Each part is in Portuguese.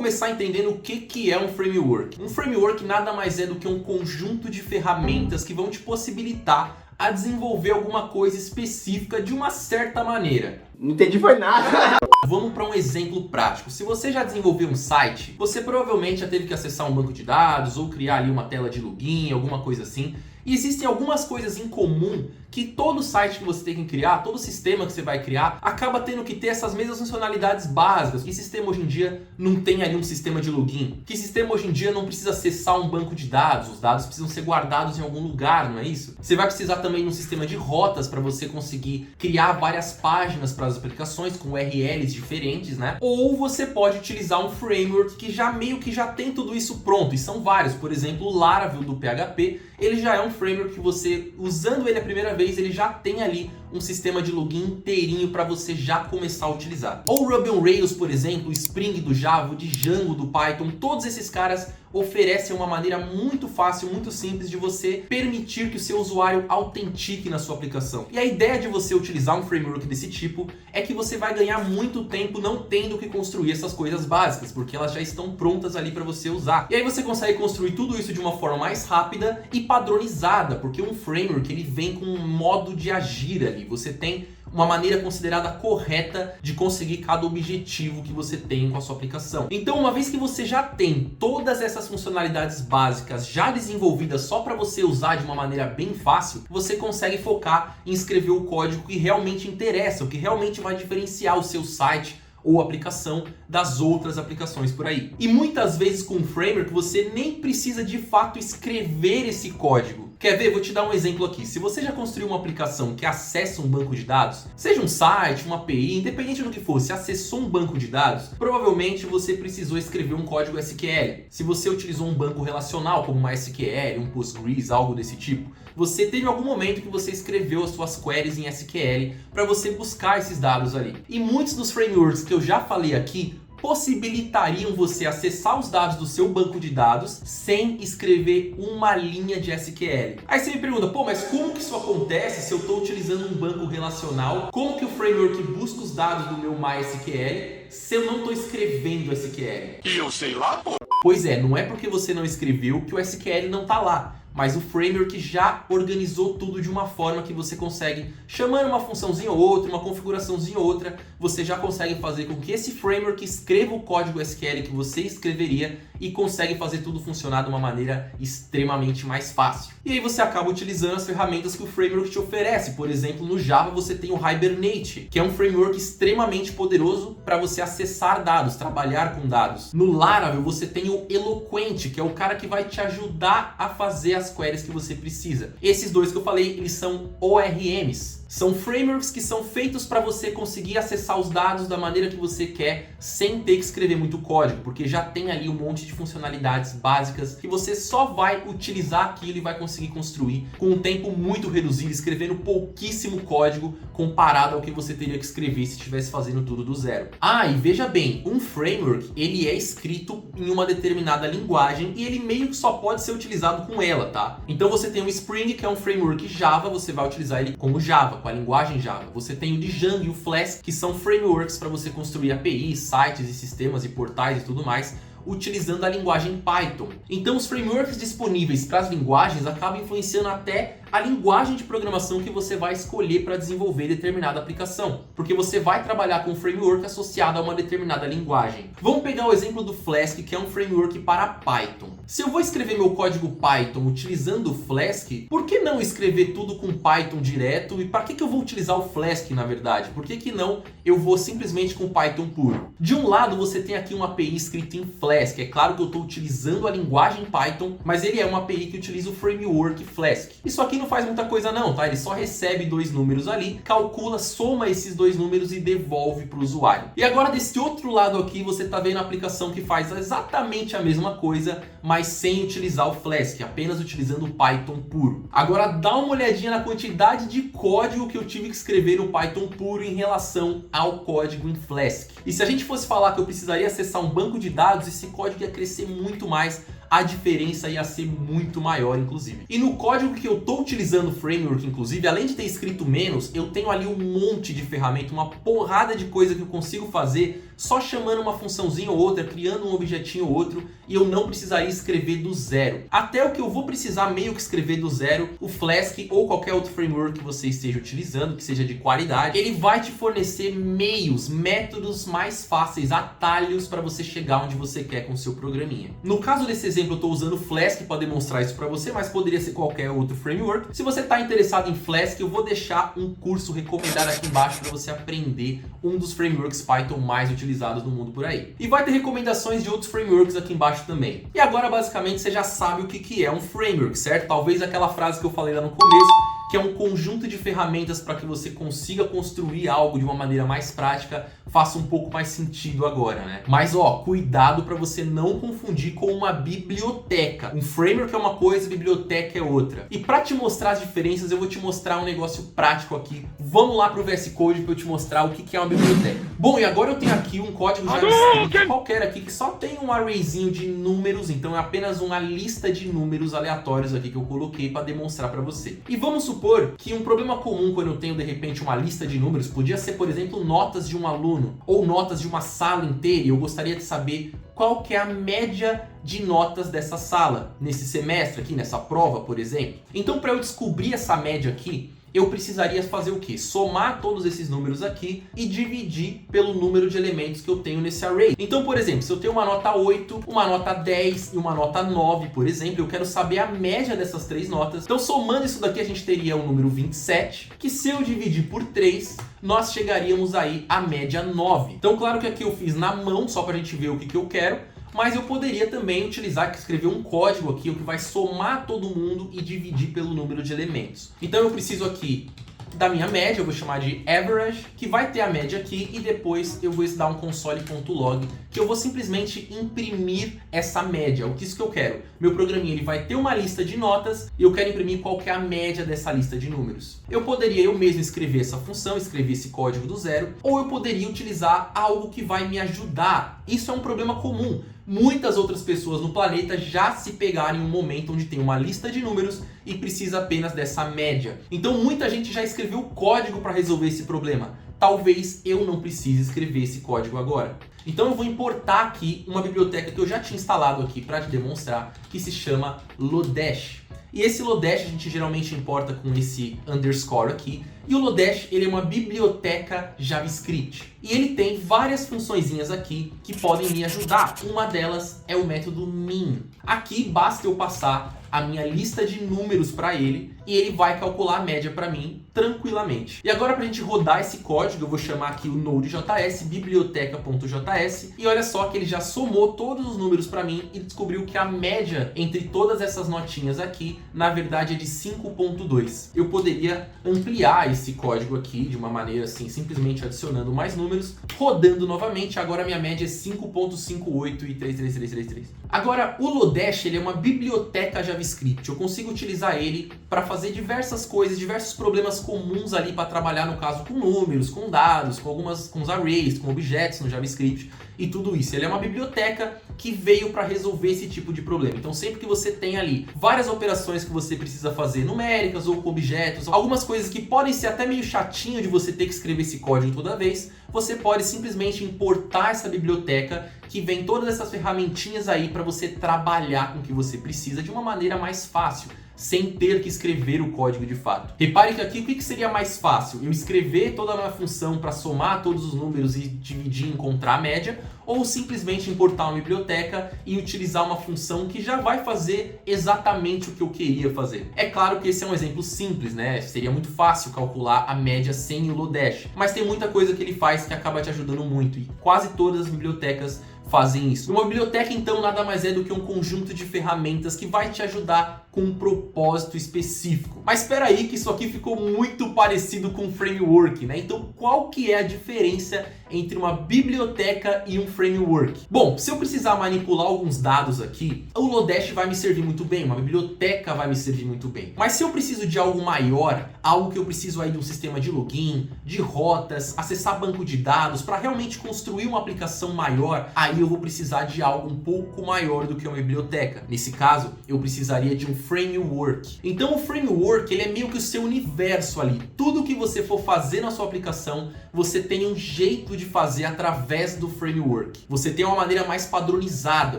começar entendendo o que é um framework. Um framework nada mais é do que um conjunto de ferramentas que vão te possibilitar a desenvolver alguma coisa específica de uma certa maneira. Não entendi foi nada. Vamos para um exemplo prático. Se você já desenvolveu um site, você provavelmente já teve que acessar um banco de dados ou criar ali uma tela de login, alguma coisa assim. E existem algumas coisas em comum que todo site que você tem que criar, todo sistema que você vai criar, acaba tendo que ter essas mesmas funcionalidades básicas. Que sistema hoje em dia não tem ali um sistema de login? Que sistema hoje em dia não precisa acessar um banco de dados? Os dados precisam ser guardados em algum lugar, não é isso? Você vai precisar também de um sistema de rotas para você conseguir criar várias páginas para as aplicações com URLs diferentes, né? Ou você pode utilizar um framework que já meio que já tem tudo isso pronto, e são vários. Por exemplo, o Laravel do PHP, ele já é um framework que você, usando ele a primeira vez, ele já tem ali um sistema de login inteirinho para você já começar a utilizar. Ou o Ruby on Rails, por exemplo, o Spring do Java, o Django do Python, todos esses caras oferecem uma maneira muito fácil, muito simples de você permitir que o seu usuário autentique na sua aplicação. E a ideia de você utilizar um framework desse tipo é que você vai ganhar muito tempo não tendo que construir essas coisas básicas, porque elas já estão prontas ali para você usar. E aí você consegue construir tudo isso de uma forma mais rápida e padronizada, porque um framework ele vem com um modo de agir ali. Você tem uma maneira considerada correta de conseguir cada objetivo que você tem com a sua aplicação. Então, uma vez que você já tem todas essas funcionalidades básicas já desenvolvidas só para você usar de uma maneira bem fácil, você consegue focar em escrever o código que realmente interessa, o que realmente vai diferenciar o seu site ou aplicação das outras aplicações por aí. E muitas vezes com o framework você nem precisa de fato escrever esse código. Quer ver? Vou te dar um exemplo aqui. Se você já construiu uma aplicação que acessa um banco de dados, seja um site, uma API, independente do que for, se acessou um banco de dados, provavelmente você precisou escrever um código SQL. Se você utilizou um banco relacional como uma SQL, um Postgres, algo desse tipo, você teve algum momento que você escreveu as suas queries em SQL para você buscar esses dados ali. E muitos dos frameworks que eu já falei aqui possibilitariam você acessar os dados do seu banco de dados sem escrever uma linha de SQL. Aí você me pergunta, pô, mas como que isso acontece se eu estou utilizando um banco relacional? Como que o framework busca os dados do meu MySQL se eu não estou escrevendo SQL? E eu sei lá, pô. Pois é, não é porque você não escreveu que o SQL não está lá. Mas o framework já organizou tudo de uma forma que você consegue, chamando uma funçãozinha ou outra, uma configuraçãozinha ou outra, você já consegue fazer com que esse framework escreva o código SQL que você escreveria e consegue fazer tudo funcionar de uma maneira extremamente mais fácil. E aí você acaba utilizando as ferramentas que o framework te oferece. Por exemplo, no Java você tem o Hibernate, que é um framework extremamente poderoso para você acessar dados, trabalhar com dados. No Laravel você tem o Eloquent, que é o cara que vai te ajudar a fazer as queries que você precisa. Esses dois que eu falei, eles são ORMs. São frameworks que são feitos para você conseguir acessar os dados da maneira que você quer, sem ter que escrever muito código, porque já tem ali um monte de funcionalidades básicas que você só vai utilizar aquilo e vai conseguir construir com um tempo muito reduzido, escrevendo pouquíssimo código comparado ao que você teria que escrever se estivesse fazendo tudo do zero. Ah, e veja bem, um framework ele é escrito em uma determinada linguagem e ele meio que só pode ser utilizado com ela, tá? Então você tem o Spring, que é um framework Java, você vai utilizar ele como Java, com a linguagem Java. Você tem o Django e o Flask, que são frameworks para você construir APIs, sites e sistemas e portais e tudo mais, utilizando a linguagem Python. Então os frameworks disponíveis para as linguagens acabam influenciando até a linguagem de programação que você vai escolher para desenvolver determinada aplicação, porque você vai trabalhar com um framework associado a uma determinada linguagem. Vamos pegar o exemplo do Flask, que é um framework para Python. Se eu vou escrever meu código Python utilizando o Flask, por que não escrever tudo com Python direto? E para que eu vou utilizar o Flask, na verdade? Por que não eu vou simplesmente com Python puro? De um lado você tem aqui uma API escrita em Flask. É claro que eu estou utilizando a linguagem Python, mas ele é uma API que utiliza o framework Flask. Isso aqui não faz muita coisa não, tá? Ele só recebe dois números ali, calcula, soma esses dois números e devolve para o usuário. E agora desse outro lado aqui você está vendo a aplicação que faz exatamente a mesma coisa, mas sem utilizar o Flask, apenas utilizando o Python puro. Agora dá uma olhadinha na quantidade de código que eu tive que escrever no Python puro em relação ao código em Flask. E se a gente fosse falar que eu precisaria acessar um banco de dados, esse código ia crescer muito mais, a diferença ia ser muito maior, inclusive. E no código que eu estou utilizando o framework, inclusive, além de ter escrito menos, eu tenho ali um monte de ferramenta, uma porrada de coisa que eu consigo fazer só chamando uma funçãozinha ou outra, criando um objetinho ou outro, e eu não precisaria escrever do zero. Até o que eu vou precisar meio que escrever do zero, o Flask ou qualquer outro framework que você esteja utilizando, que seja de qualidade, ele vai te fornecer meios, métodos mais fáceis, atalhos para você chegar onde você quer com o seu programinha. No caso desse exemplo, eu estou usando o Flask para demonstrar isso para você, mas poderia ser qualquer outro framework. Se você está interessado em Flask, eu vou deixar um curso recomendado aqui embaixo para você aprender um dos frameworks Python mais utilizados no mundo por aí. E vai ter recomendações de outros frameworks aqui embaixo também. E agora, basicamente, você já sabe o que é um framework, certo? Talvez aquela frase que eu falei lá no começo, que é um conjunto de ferramentas para que você consiga construir algo de uma maneira mais prática, faça um pouco mais sentido agora, né? Mas ó, cuidado para você não confundir com uma biblioteca. Um framework é uma coisa, biblioteca é outra. E para te mostrar as diferenças, eu vou te mostrar um negócio prático aqui. Vamos lá pro VS Code para eu te mostrar o que é uma biblioteca. Bom, e agora eu tenho aqui um código JavaScript qualquer aqui que só tem um arrayzinho de números, então é apenas uma lista de números aleatórios aqui que eu coloquei para demonstrar para você. E vamos supor que um problema comum quando eu tenho de repente uma lista de números podia ser, por exemplo, notas de um aluno ou notas de uma sala inteira, e eu gostaria de saber qual que é a média de notas dessa sala nesse semestre aqui, nessa prova, por exemplo. Então, para eu descobrir essa média aqui, eu precisaria fazer o quê? Somar todos esses números aqui e dividir pelo número de elementos que eu tenho nesse array. Então, por exemplo, se eu tenho uma nota 8, uma nota 10 e uma nota 9, por exemplo, eu quero saber a média dessas três notas. Então, somando isso daqui, a gente teria o número 27, que se eu dividir por 3, nós chegaríamos aí à média 9. Então, claro que aqui eu fiz na mão, só para a gente ver o que eu quero. Mas eu poderia também utilizar, escrever um código aqui, o que vai somar todo mundo e dividir pelo número de elementos. Então eu preciso aqui da minha média, eu vou chamar de average, que vai ter a média aqui, e depois eu vou dar um console.log, que eu vou simplesmente imprimir essa média. O que isso que eu quero? Meu programinha ele vai ter uma lista de notas e eu quero imprimir qual que é a média dessa lista de números. Eu poderia eu mesmo escrever essa função, escrever esse código do zero, ou eu poderia utilizar algo que vai me ajudar. Isso é um problema comum. Muitas outras pessoas no planeta já se pegaram em um momento onde tem uma lista de números e precisa apenas dessa média. Então muita gente já escreveu código para resolver esse problema. Talvez eu não precise escrever esse código agora. Então eu vou importar aqui uma biblioteca que eu já tinha instalado aqui para te demonstrar, que se chama Lodash. E esse Lodash a gente geralmente importa com esse underscore aqui. E o Lodash ele é uma biblioteca JavaScript. E ele tem várias funçõezinhas aqui que podem me ajudar. Uma delas é o método min. Aqui basta eu passar a minha lista de números para ele e ele vai calcular a média para mim tranquilamente. E agora, para a gente rodar esse código, eu vou chamar aqui o Node.js, biblioteca.js, e olha só que ele já somou todos os números para mim e descobriu que a média entre todas essas notinhas aqui, na verdade, é de 5.2. Eu poderia ampliar esse código aqui de uma maneira assim, simplesmente adicionando mais números, rodando novamente. Agora a minha média é 5.58 e 33333. Agora, o Lodash ele é uma biblioteca JavaScript. Eu consigo utilizar ele para fazer diversas coisas, diversos problemas comuns ali para trabalhar, no caso, com números, com dados, com os arrays, com objetos no JavaScript e tudo isso. Ele é uma biblioteca que veio para resolver esse tipo de problema. Então, sempre que você tem ali várias operações que você precisa fazer numéricas ou com objetos, algumas coisas que podem ser até meio chatinho de você ter que escrever esse código toda vez, você pode simplesmente importar essa biblioteca que vem todas essas ferramentinhas aí para você trabalhar com o que você precisa de uma maneira mais fácil, sem ter que escrever o código de fato. Repare que aqui o que seria mais fácil? Eu escrever toda a minha função para somar todos os números e dividir e encontrar a média, ou simplesmente importar uma biblioteca e utilizar uma função que já vai fazer exatamente o que eu queria fazer. É claro que esse é um exemplo simples, né? Seria muito fácil calcular a média sem o Lodash, mas tem muita coisa que ele faz que acaba te ajudando muito, e quase todas as bibliotecas fazem isso. Uma biblioteca, então, nada mais é do que um conjunto de ferramentas que vai te ajudar com um propósito específico. Mas espera aí que isso aqui ficou muito parecido com um framework, né? Então, qual que é a diferença entre uma biblioteca e um framework? Bom, se eu precisar manipular alguns dados aqui, o Lodash vai me servir muito bem, uma biblioteca vai me servir muito bem. Mas se eu preciso de algo maior, algo que eu preciso aí de um sistema de login, de rotas, acessar banco de dados, para realmente construir uma aplicação maior, aí eu vou precisar de algo um pouco maior do que uma biblioteca. Nesse caso, eu precisaria de um framework. Então o framework ele é meio que o seu universo ali. Tudo que você for fazer na sua aplicação, você tem um jeito de fazer através do framework. Você tem uma maneira mais padronizada,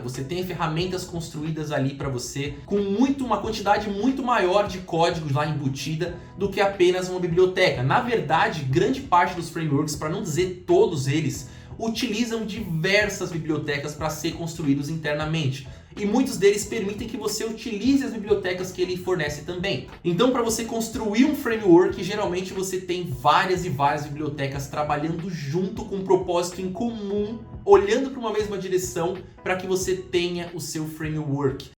você tem ferramentas construídas ali para você com uma quantidade muito maior de códigos lá embutida do que apenas uma biblioteca. Na verdade, grande parte dos frameworks, para não dizer todos eles, utilizam diversas bibliotecas para ser construídos internamente. E muitos deles permitem que você utilize as bibliotecas que ele fornece também. Então, para você construir um framework, geralmente você tem várias e várias bibliotecas trabalhando junto com um propósito em comum, olhando para uma mesma direção para que você tenha o seu framework.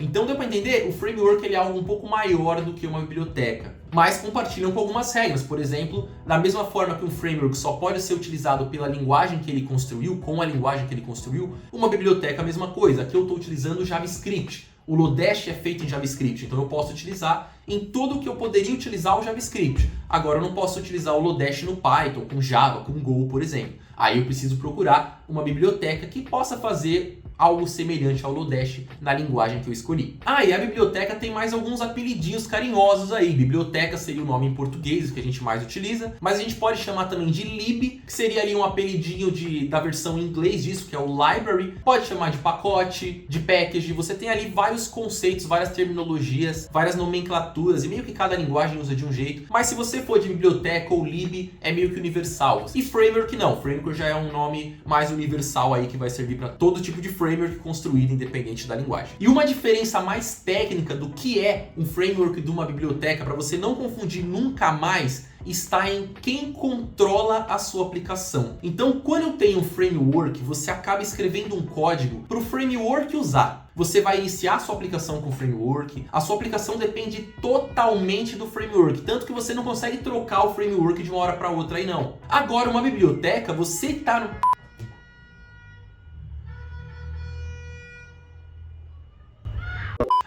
Então deu para entender? O framework ele é algo um pouco maior do que uma biblioteca, mas compartilham com algumas regras. Por exemplo, da mesma forma que um framework só pode ser utilizado pela linguagem que ele construiu, com a linguagem que ele construiu, uma biblioteca é a mesma coisa. Aqui eu estou utilizando o JavaScript. O Lodash é feito em JavaScript, então eu posso utilizar em tudo que eu poderia utilizar o JavaScript. Agora eu não posso utilizar o Lodash no Python, com Java, com Go, por exemplo. Aí eu preciso procurar uma biblioteca que possa fazer algo semelhante ao Lodash na linguagem que eu escolhi. E a biblioteca tem mais alguns apelidinhos carinhosos aí. Biblioteca seria o nome em português, o que a gente mais utiliza, mas a gente pode chamar também de lib, que seria ali um apelidinho da versão em inglês disso, que é o library. Pode chamar de pacote, de package. Você tem ali vários conceitos, várias terminologias, várias nomenclaturas, e meio que cada linguagem usa de um jeito. Mas se você for de biblioteca ou lib, é meio que universal. E framework não. Framework já é um nome mais universal aí, que vai servir para todo tipo de framework construído independente da linguagem. E uma diferença mais técnica do que é um framework de uma biblioteca, para você não confundir nunca mais, está em quem controla a sua aplicação. Então, quando eu tenho um framework, você acaba escrevendo um código para o framework usar. Você vai iniciar a sua aplicação com o framework, a sua aplicação depende totalmente do framework, tanto que você não consegue trocar o framework de uma hora para outra aí não. Agora, uma biblioteca, você está no...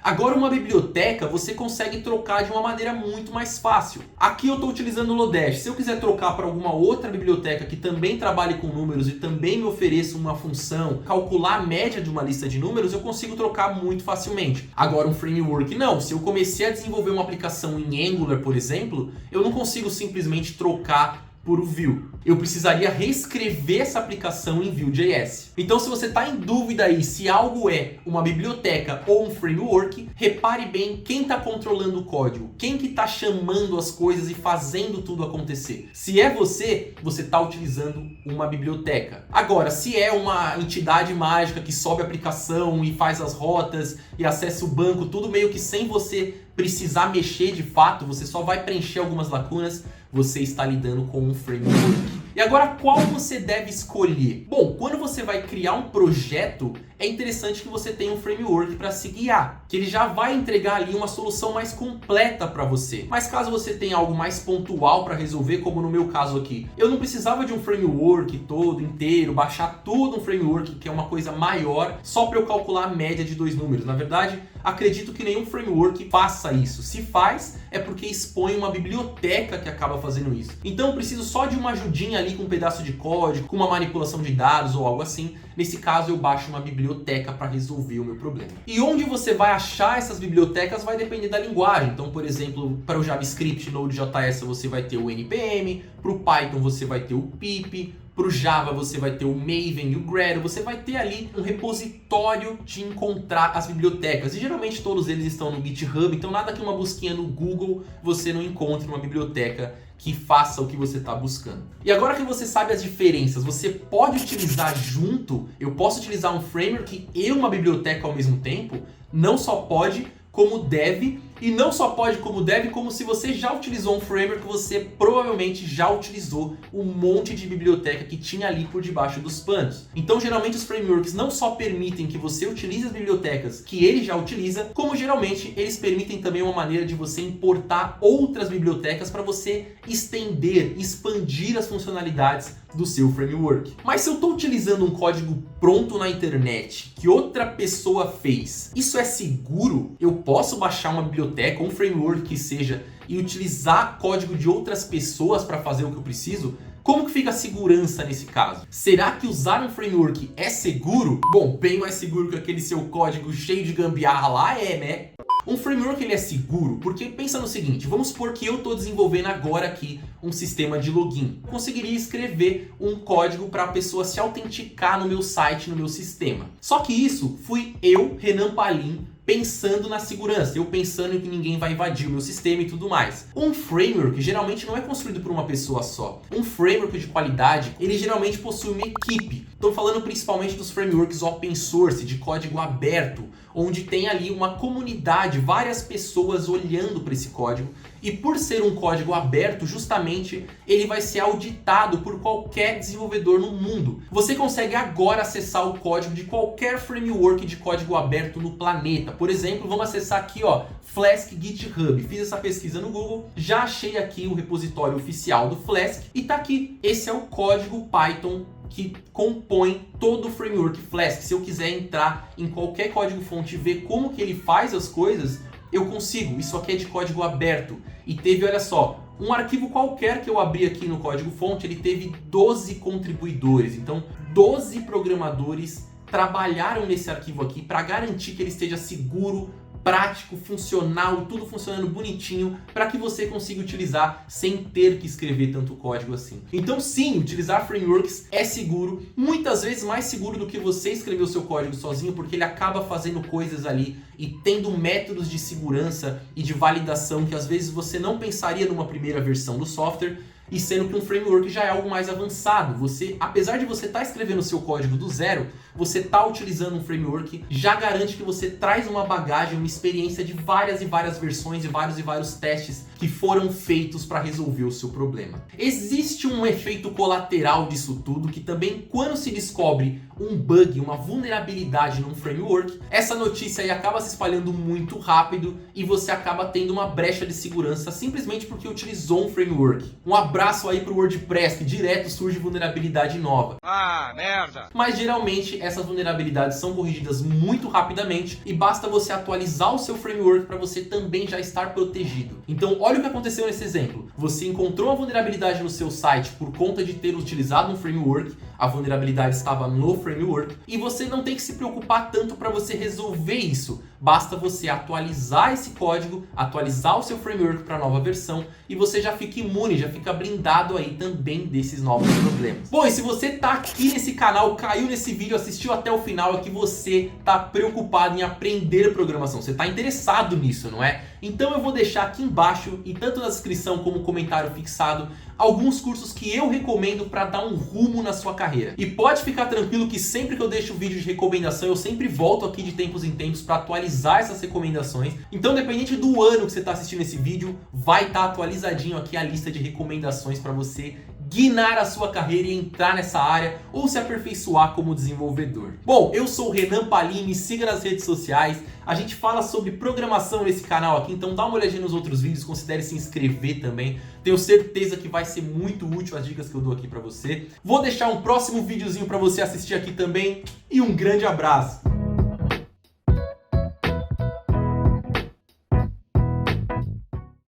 Agora uma biblioteca você consegue trocar de uma maneira muito mais fácil. Aqui eu estou utilizando o Lodash. Se eu quiser trocar para alguma outra biblioteca que também trabalhe com números e também me ofereça uma função, calcular a média de uma lista de números, eu consigo trocar muito facilmente. Agora um framework não. Se eu comecei a desenvolver uma aplicação em Angular, por exemplo, eu não consigo simplesmente trocar por o Vue. Eu precisaria reescrever essa aplicação em Vue.js. Então, se você está em dúvida aí se algo é uma biblioteca ou um framework, repare bem quem está controlando o código, quem que está chamando as coisas e fazendo tudo acontecer. Se é você está utilizando uma biblioteca. Agora, se é uma entidade mágica que sobe a aplicação e faz as rotas e acessa o banco, tudo meio que sem você precisar mexer de fato, você só vai preencher algumas lacunas, você está lidando com um framework. E agora, qual você deve escolher? Bom, quando você vai criar um projeto, é interessante que você tenha um framework para se guiar, que ele já vai entregar ali uma solução mais completa para você. Mas caso você tenha algo mais pontual para resolver, como no meu caso aqui, eu não precisava de um framework todo inteiro, baixar todo um framework, que é uma coisa maior, só para eu calcular a média de dois números. Na verdade, acredito que nenhum framework faça isso. Se faz, é porque expõe uma biblioteca que acaba fazendo isso. Então eu preciso só de uma ajudinha ali com um pedaço de código, com uma manipulação de dados ou algo assim. Nesse caso eu baixo uma biblioteca para resolver o meu problema. E onde você vai achar essas bibliotecas vai depender da linguagem. Então, por exemplo, para o JavaScript, Node.js, você vai ter o NPM, para o Python você vai ter o pip, para o Java você vai ter o Maven e o Gradle, você vai ter ali um repositório de encontrar as bibliotecas. E geralmente todos eles estão no GitHub, então nada que uma busquinha no Google você não encontre uma biblioteca que faça o que você está buscando. E agora que você sabe as diferenças, você pode utilizar junto, eu posso utilizar um framework e uma biblioteca ao mesmo tempo? Não só pode, como deve. E não só pode como deve, como se você já utilizou um framework, você provavelmente já utilizou um monte de biblioteca que tinha ali por debaixo dos panos. Então, geralmente, os frameworks não só permitem que você utilize as bibliotecas que ele já utiliza, como geralmente eles permitem também uma maneira de você importar outras bibliotecas para você estender, expandir as funcionalidades do seu framework. Mas se eu estou utilizando um código pronto na internet que outra pessoa fez, isso é seguro? Eu posso baixar uma biblioteca, um framework que seja, e utilizar código de outras pessoas para fazer o que eu preciso? Como que fica a segurança nesse caso? Será que usar um framework é seguro? Bom, bem mais seguro que aquele seu código cheio de gambiarra lá né? Um framework ele é seguro porque pensa no seguinte, vamos supor que eu estou desenvolvendo agora aqui um sistema de login. Eu conseguiria escrever um código para a pessoa se autenticar no meu site, no meu sistema. Só que isso fui eu, Renan Palim, pensando na segurança, eu pensando em que ninguém vai invadir o meu sistema e tudo mais. Um framework geralmente não é construído por uma pessoa só. Um framework de qualidade, ele geralmente possui uma equipe. Estou falando principalmente dos frameworks open source, de código aberto, onde tem ali uma comunidade, várias pessoas olhando para esse código. E por ser um código aberto, justamente, ele vai ser auditado por qualquer desenvolvedor no mundo. Você consegue agora acessar o código de qualquer framework de código aberto no planeta. Por exemplo, vamos acessar aqui, ó, Flask GitHub. Fiz essa pesquisa no Google, já achei aqui o repositório oficial do Flask e tá aqui. Esse é o código Python que compõe todo o framework Flask. Se eu quiser entrar em qualquer código-fonte e ver como que ele faz as coisas, eu consigo. Isso aqui é de código aberto. E teve, olha só, um arquivo qualquer que eu abri aqui no código-fonte, ele teve 12 contribuidores. Então, 12 programadores trabalharam nesse arquivo aqui para garantir que ele esteja seguro, prático, funcional, tudo funcionando bonitinho para que você consiga utilizar sem ter que escrever tanto código assim. Então sim, utilizar frameworks é seguro, muitas vezes mais seguro do que você escrever o seu código sozinho, porque ele acaba fazendo coisas ali e tendo métodos de segurança e de validação que às vezes você não pensaria numa primeira versão do software. E sendo que um framework já é algo mais avançado. Você, apesar de você estar escrevendo o seu código do zero, você está utilizando um framework, já garante que você traz uma bagagem, uma experiência de várias e várias versões e vários testes que foram feitos para resolver o seu problema. Existe um efeito colateral disso tudo, que também quando se descobre um bug, uma vulnerabilidade num framework, essa notícia aí acaba se espalhando muito rápido e você acaba tendo uma brecha de segurança simplesmente porque utilizou um framework. Um abraço aí pro WordPress, que direto surge vulnerabilidade nova. Ah, merda! Mas geralmente essas vulnerabilidades são corrigidas muito rapidamente e basta você atualizar o seu framework para você também já estar protegido. Então olha o que aconteceu nesse exemplo. Você encontrou uma vulnerabilidade no seu site por conta de ter utilizado um framework, a vulnerabilidade estava no framework e você não tem que se preocupar tanto para você resolver isso. Basta você atualizar esse código, atualizar o seu framework para a nova versão e você já fica imune, já fica blindado aí também desses novos problemas. Bom, e se você tá aqui nesse canal, caiu nesse vídeo, assistiu até o final, é que você tá preocupado em aprender programação. Você tá interessado nisso, não é? Então eu vou deixar aqui embaixo, e tanto na descrição como comentário fixado, alguns cursos que eu recomendo para dar um rumo na sua carreira. E pode ficar tranquilo que sempre que eu deixo vídeo de recomendação, eu sempre volto aqui de tempos em tempos para atualizar essas recomendações. Então, dependente do ano que você está assistindo esse vídeo, vai estar atualizadinho aqui a lista de recomendações para você guinar a sua carreira e entrar nessa área ou se aperfeiçoar como desenvolvedor. Bom, eu sou o Renan Palim, me siga nas redes sociais. A gente fala sobre programação nesse canal aqui, então dá uma olhadinha nos outros vídeos, considere se inscrever também. Tenho certeza que vai ser muito útil as dicas que eu dou aqui pra você. Vou deixar um próximo videozinho pra você assistir aqui também e um grande abraço!